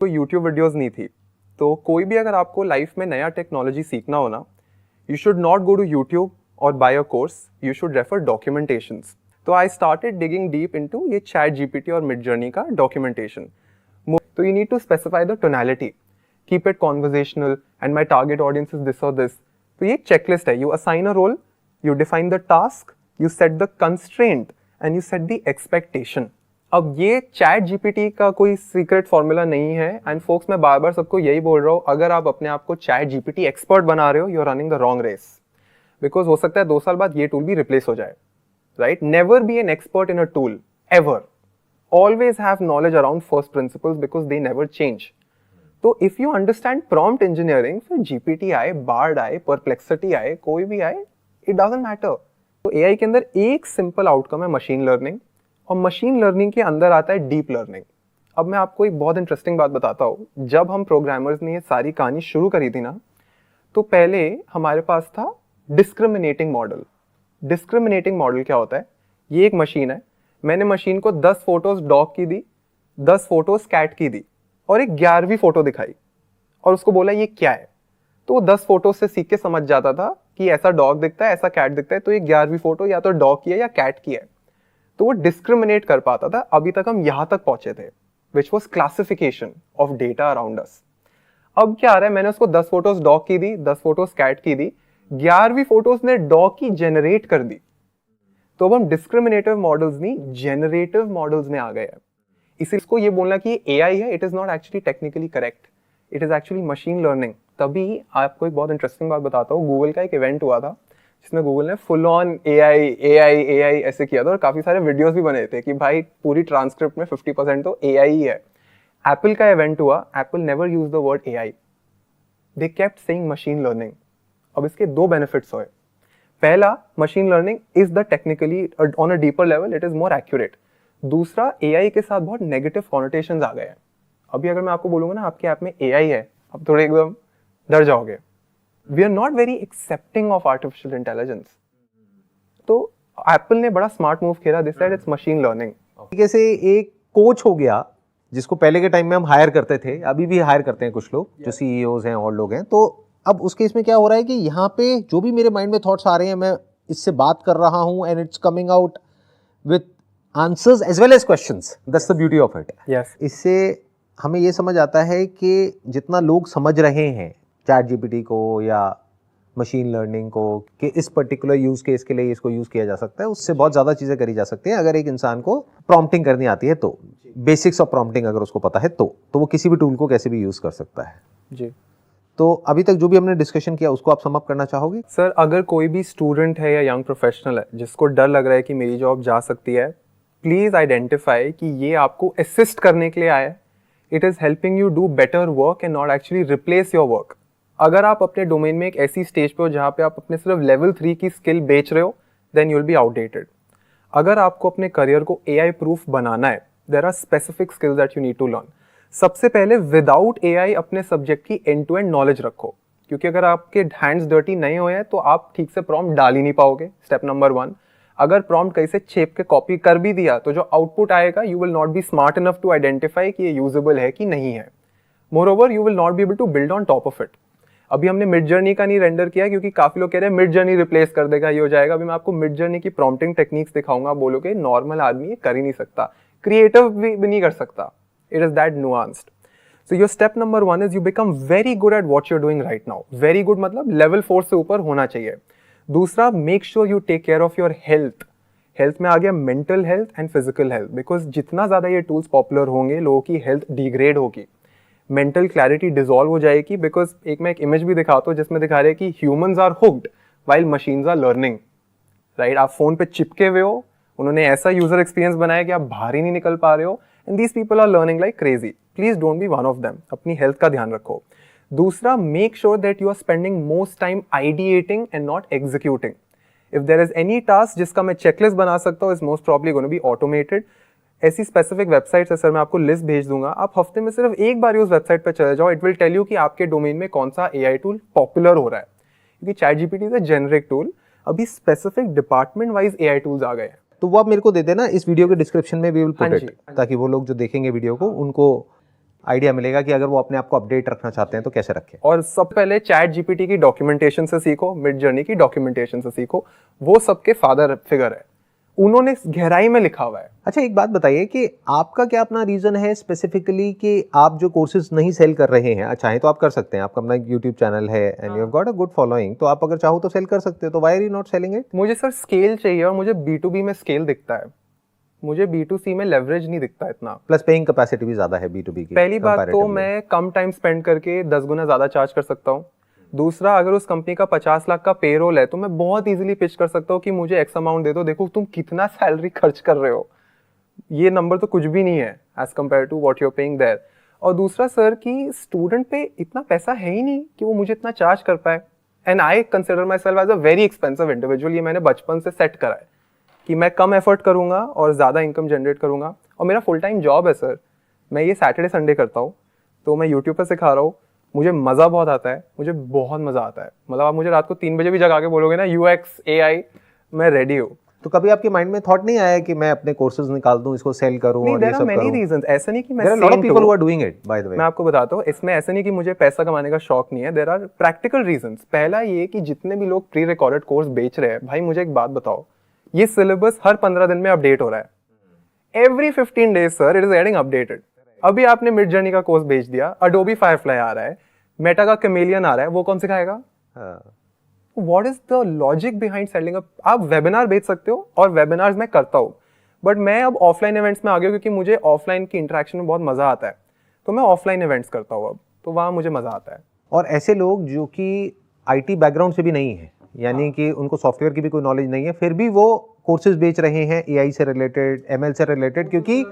कोई YouTube videos नहीं थी। तो कोई भी अगर आपको लाइफ में नया टेक्नोलॉजी सीखना हो ना, you should not go to YouTube और buy a course, you should refer documentations. तो I started digging deep into ये चैट जीपीटी और मिड जर्नी का डॉक्यूमेंटेशन। तो you need to specify the tonality, keep it conversational and my target audience is this और this. तो ये checklist है, you assign a role, you define the task, you set the constraint and you set the expectation. अब ये chat GPT का कोई secret formula नहीं है एंड फोक्स, मैं बार बार सबको यही बोल रहा हूँ, अगर आप अपने आप को चैट जीपीटी एक्सपर्ट बना रहे हो, you are running the wrong race. Because हो सकता है 2 साल बाद ये टूल भी रिप्लेस हो जाए, right? Never be an expert in a tool ever. Always have knowledge around first principles because they never change. तो if you understand prompt engineering, फिर GPT आए, Bard आए, Perplexity आए, कोई भी आए, it doesn't matter. तो AI के अंदर एक सिंपल आउटकम है मशीन लर्निंग, और मशीन लर्निंग के अंदर आता है डीप लर्निंग। अब मैं आपको एक बहुत इंटरेस्टिंग बात बताता हूँ। जब हम प्रोग्रामर्स ने ये सारी कहानी शुरू करी थी ना, तो पहले हमारे पास था डिस्क्रिमिनेटिंग मॉडल। डिस्क्रिमिनेटिंग मॉडल क्या होता है? ये एक मशीन है, मैंने मशीन को 10 फोटोज डॉग की दी, 10 फोटोज कैट की दी, और एक 11वीं फोटो दिखाई और उसको बोला ये क्या है। तो वो 10 फोटो से सीख के समझ जाता था कि ऐसा डॉग दिखता है, ऐसा कैट दिखता है, तो ये 11वीं फोटो या तो डॉग की है या कैट की है। तो वो डिस्क्रिमिनेट कर पाता था। अभी तक हम यहां तक पहुंचे थे, which was classification of data around us. अब क्या आ रहा है, मैंने उसको 10 फोटोज डॉग की दी, 10 फोटोज कैट की दी, 11वीं फोटोज ने डॉग की जेनरेट कर दी। तो अब हम डिस्क्रिमिनेटिव मॉडल्स नहीं, जेनरेटिव मॉडल्स में आ गए हैं। इसी इसको ये बोलना कि एआई है, it is not actually technically correct, it is actually machine learning. तभी आपको एक बहुत इंटरेस्टिंग बात बताता हूँ। गूगल का एक इवेंट हुआ था जिसमें गूगल ने full on AI AI AI ऐसे किया था, और काफी सारे वीडियोस भी बने थे कि भाई पूरी ट्रांसक्रिप्ट में 50% तो एआई ही है। एप्पल का इवेंट हुआ, Apple never use the word AI, they kept saying machine learning. अब इसके 2 बेनिफिट्स हुए। पहला, machine learning is the technically on a deeper level it is more accurate. दूसरा, एआई के साथ बहुत नेगेटिव कॉनोटेशंस आ गए हैं। अभी अगर मैं आपको बोलूंगा ना आपके ऐप में एआई है, आप थोड़े एकदम डर जाओगे। We are not very accepting of artificial intelligence. तो एप्पल ने बड़ा स्मार्ट मूव किया, this said it's machine learning. तरीके से एक कोच हो गया, जिसको पहले के टाइम में हम हायर करते थे, अभी भी हायर करते हैं कुछ लोग जो सीईओज हैं और लोग हैं। तो अब उस केस में क्या हो रहा है कि यहाँ पे जो भी मेरे माइंड में थॉट्स आ रहे हैं, मैं इससे बात कर रहा हूँ and it's coming out with answers as well as questions. That's the beauty of it. Yes, इससे हमें ये समझ आता है कि जितना लोग समझ रहे हैं चैट जीपीटी को या मशीन लर्निंग को कि इस पर्टिकुलर यूज केस के लिए इसको यूज किया जा सकता है, उससे बहुत ज़्यादा चीज़ें करी जा सकती हैं अगर एक इंसान को प्रॉम्प्टिंग करनी आती है तो। बेसिक्स ऑफ प्रॉम्प्टिंग अगर उसको पता है तो वो किसी भी टूल को कैसे भी यूज कर सकता है जी। तो अभी तक जो भी हमने डिस्कशन किया उसको आप सम अप करना चाहोगे? सर, अगर कोई भी स्टूडेंट है या यंग प्रोफेशनल है जिसको डर लग रहा है कि मेरी जॉब जा सकती है, प्लीज आइडेंटिफाई कि ये आपको असिस्ट करने के लिए आया है। It is helping you do better work and not actually replace your work. अगर आप अपने डोमेन में एक ऐसी स्टेज पे हो जहां पे आप अपने सिर्फ लेवल 3 की स्किल बेच रहे हो, then you will be outdated. अगर आपको अपने करियर को एआई प्रूफ बनाना है, there are specific skills that you need to learn. सबसे पहले, विदाउट एआई अपने सब्जेक्ट की एंड टू एंड नॉलेज रखो, क्योंकि अगर आपके हैंड्स डर्टी नहीं हुए हैं तो आप ठीक से प्रॉम्प्ट डाल ही नहीं पाओगे। स्टेप नंबर 1, अगर प्रॉम्प्ट कहीं से छेप के कॉपी कर भी दिया तो जो आउटपुट आएगा, you will not be smart enough to identify कि ये यूजेबल है कि नहीं है। Moreover, you will not be able to build on top of it. अभी हमने मिड जर्नी का नहीं रेंडर किया क्योंकि काफी लोग कह रहे हैं मिड जर्नी रिप्लेस कर देगा, ये हो जाएगा। अभी मैं आपको मिड जर्नी की प्रॉम्प्टिंग टेक्निक्स दिखाऊंगा, बोलोगे नॉर्मल आदमी ये कर ही नहीं सकता, क्रिएटिव भी नहीं कर सकता। It is that nuanced. So your step number 1 is you become very good at what you're doing right now. Very good मतलब level 4 से ऊपर होना चाहिए। दूसरा, make sure you take care of your health. Health में आ गया mental health and physical health, because जितना ज़्यादा ये tools popular होंगे, लोगों की health degrade होगी, mental clarity dissolve हो जाएगी। because एक मैं एक image भी दिखाता हूँ जिसमें दिखा रहे हैं कि humans are hooked while machines are learning. Right? आप फोन पे चिपके हुए हो, उन्होंने ऐसा यूजर एक्सपीरियंस बनाया कि आप बाहर ही नहीं निकल पा रहे हो, and these people are learning like crazy. Please don't be one of them. अपनी हेल्थ का ध्यान रखो। दूसरा, make sure that you are spending most time ideating and not executing. If there is any task जिसका मैं checklist बना सकता हूँ, is most probably gonna be automated. ऐसी स्पेसिफिक वेबसाइट्स है सर, मैं आपको लिस्ट भेज दूंगा, आप हफ्ते में सिर्फ एक बार उस वेबसाइट पर चले जाओ, इट विल टेल यू कि आपके डोमेन में कौन सा एआई टूल पॉपुलर हो रहा है। क्योंकि ChatGPT is a generic tool, अभी specific department wise AI tools आ गए हैं। तो वो आप मेरे को दे देना, इस वीडियो के डिस्क्रिप्शन में वी विल पुट इट, ताकि वो लोग जो देखेंगे वीडियो को उनको आइडिया मिलेगा कि अगर वो अपने आप को अपडेट रखना चाहते हैं तो कैसे रखें। और सब पहले चैट जीपीटी की डॉक्यूमेंटेशन से सीखो, मिड जर्नी की डॉक्यूमेंटेशन से सीखो, वो सबके फादर फिगर है, उन्होंने गहराई में लिखा हुआ है। अच्छा, एक बात बताइए कि आपका क्या अपना रीजन है स्पेसिफिकली कि आप जो कोर्सेज नहीं सेल कर रहे हैं, चाहे तो आप कर सकते हैं, आपका अपना यूट्यूब चैनल है and you have got a good following, तो आप अगर चाहो तो सेल कर सकते हो, तो why are you not selling it? मुझे सर स्केल चाहिए और मुझे B2B में स्केल दिखता है, मुझे B2C में लेवरेज नहीं दिखता इतना। प्लस पेइंग कैपेसिटी भी ज्यादा है B2B की। पहली बात तो comparatively। मैं कम टाइम स्पेंड करके 10 गुना ज्यादा चार्ज कर सकता हूँ। दूसरा, अगर उस कंपनी का 50 लाख का पेरोल है तो मैं बहुत इजीली पिच कर सकता हूँ कि मुझे एक्स अमाउंट दे दो, देखो तुम कितना सैलरी खर्च कर रहे हो, ये नंबर तो कुछ भी नहीं है as compare to what you're paying there. और दूसरा सर कि स्टूडेंट पे इतना पैसा है ही नहीं कि वो मुझे इतना चार्ज कर पाए, and I consider myself as a very expensive individual. ये मैंने बचपन से सेट करा है कि मैं कम एफर्ट करूंगा और ज़्यादा इनकम जनरेट करूंगा। और मेरा फुल टाइम जॉब है सर, मैं ये सैटरडे संडे करता हूँ, तो मैं यूट्यूब पर सिखा रहा हूँ, मुझे मज़ा बहुत आता है, मुझे बहुत मज़ा आता है। मतलब आप मुझे रात को 3 बजे भी जगा के बोलोगे ना UX AI, मैं रेडी हूँ। तो कभी आपके माइंड में थॉट नहीं आया कि मैं अपने कोर्सेज निकाल दूं, इसको सेल करूं और ये सब मेनी करूं? रीजंस, ऐसा नहीं कि मैं There are a lot of saint people हूँ। who are doing it, by the way। मैं आपको बताता हूँ, इसमें ऐसा नहीं कि मुझे पैसा कमाने का शौक नहीं है, देयर आर प्रैक्टिकल रीजंस। पहला ये कि जितने भी लोग प्री रिकॉर्डेड कोर्स बेच रहे हैं, भाई मुझे एक बात बताओ, ये सिलेबस हर 15 दिन में अपडेट हो रहा है। Every 15 days sir it is getting updated. अभी आपने मिड जर्नी का कोर्स बेच दिया, अडोबी फायरफ्लाई आ रहा है, मेटा का कैमेलियन आ रहा है, वो कौन सिखाएगा? What is the logic behind selling up? आप वेबिनार बेच सकते हो, और वेबिनार्स मैं करता हूँ, बट मैं अब ऑफलाइन इवेंट्स में आ गया क्योंकि मुझे ऑफलाइन की इंटरेक्शन में बहुत मजा आता है, तो मैं ऑफलाइन इवेंट्स करता हूँ अब, तो वहाँ मुझे मजा आता है। और ऐसे लोग जो कि आईटी बैकग्राउंड से भी नहीं है, यानी कि उनको सॉफ्टवेयर की भी कोई नॉलेज नहीं है, फिर भी वो कोर्सेज बेच रहे हैं एआई से रिलेटेड, एमएल से रिलेटेड, क्योंकि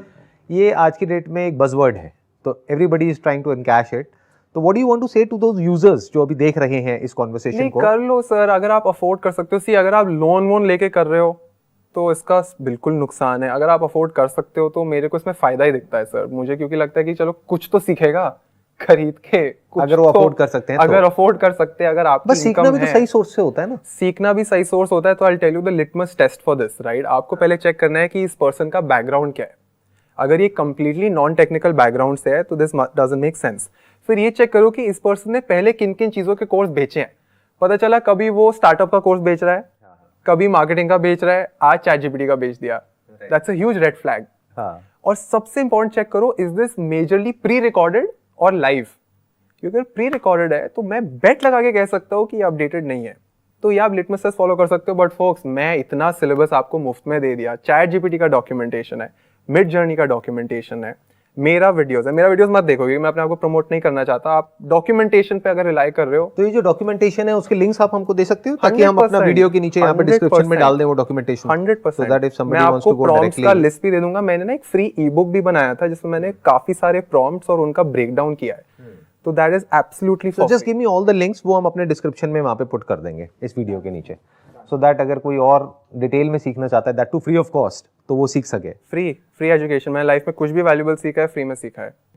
ये आज की डेट में एक बज़वर्ड है, तो everybody is trying to encash it. तो what do you want to say to those users जो अभी देख रहे हैं इस कॉन्वर्सेशन नहीं, को? कर लो सर, अगर आप अफोर्ड कर सकते हो। सी, अगर आप लोन वोन लेके कर रहे हो तो इसका बिल्कुल नुकसान है। अगर आप अफोर्ड कर सकते हो तो मेरे को इसमें फायदा ही दिखता है सर, मुझे क्योंकि लगता है कि चलो कुछ तो सीखेगा खरीद के, कुछ अगर वो तो, अफोर्ड कर सकते हैं, अगर अफोर्ड कर सकते हैं, अगर आपकी बस सीखना भी तो सही सोर्स से होता है ना। सीखना भी सही सोर्स होता है। तो I tell you the litmus test for this, right? आपको पहले चेक करना है कि इस पर्सन का बैकग्राउंड क्या है। अगर ये कंप्लीटली नॉन टेक्निकल बैकग्राउंड से है तो दिस डजंट मेक सेंस। फिर ये चेक करो कि इस पर्सन ने पहले किन किन चीजों के कोर्स बेचे हैं। पता चला कभी वो स्टार्टअप का कोर्स बेच रहा है, कभी मार्केटिंग का बेच रहा है, आज चैट जीपीटी का बेच दिया, that's a huge red flag. और सबसे इंपॉर्टेंट चेक करो, is this majorly pre recorded और लाइव? क्योंकि अगर प्री रिकॉर्डेड है तो मैं बेट लगा के कह सकता हूँ कि ये अपडेटेड नहीं है, तो ये आप लिटमस टेस्ट फॉलो कर सकते हो। बट फोक्स, मैं इतना सिलेबस आपको मुफ्त में दे दिया, चैट जीपीटी का डॉक्यूमेंटेशन है, मिड जर्नी का डॉक्यूमेंटेशन है, मेरा वीडियोस है। मेरा वीडियोस मत देखो क्योंकि मैं अपने आप को प्रमोट नहीं करना चाहता। आप डॉक्यूमेंटेशन पे अगर रिलाई कर रहे हो तो ये जो डॉक्यूमेंटेशन है उसके लिंक्स आप हमको दे सकते हो ताकि हम अपना वीडियो के नीचे यहाँ पे डिस्क्रिप्शन में डाल दें वो डॉक्यूमेंटेशन। 100%। मैं आपको प्रॉम्प्ट्स का लिस्ट भी दे दूंगा। मैंने ना एक फ्री ई बुक भी बनाया था जिसमें मैंने काफी सारे प्रॉम्प्ट्स और उनका ब्रेकडाउन किया है, तो that is absolutely so just give me all the links, वो हम अपने डिस्क्रिप्शन में वहाँ पे पुट कर देंगे इस वीडियो के नीचे, सो दैट अगर कोई और डिटेल में सीखना चाहता है, that too free of cost, तो वो सीख सके। Free education. मैंने लाइफ में कुछ भी वैल्यूएबल सीखा है, फ्री में सीखा है।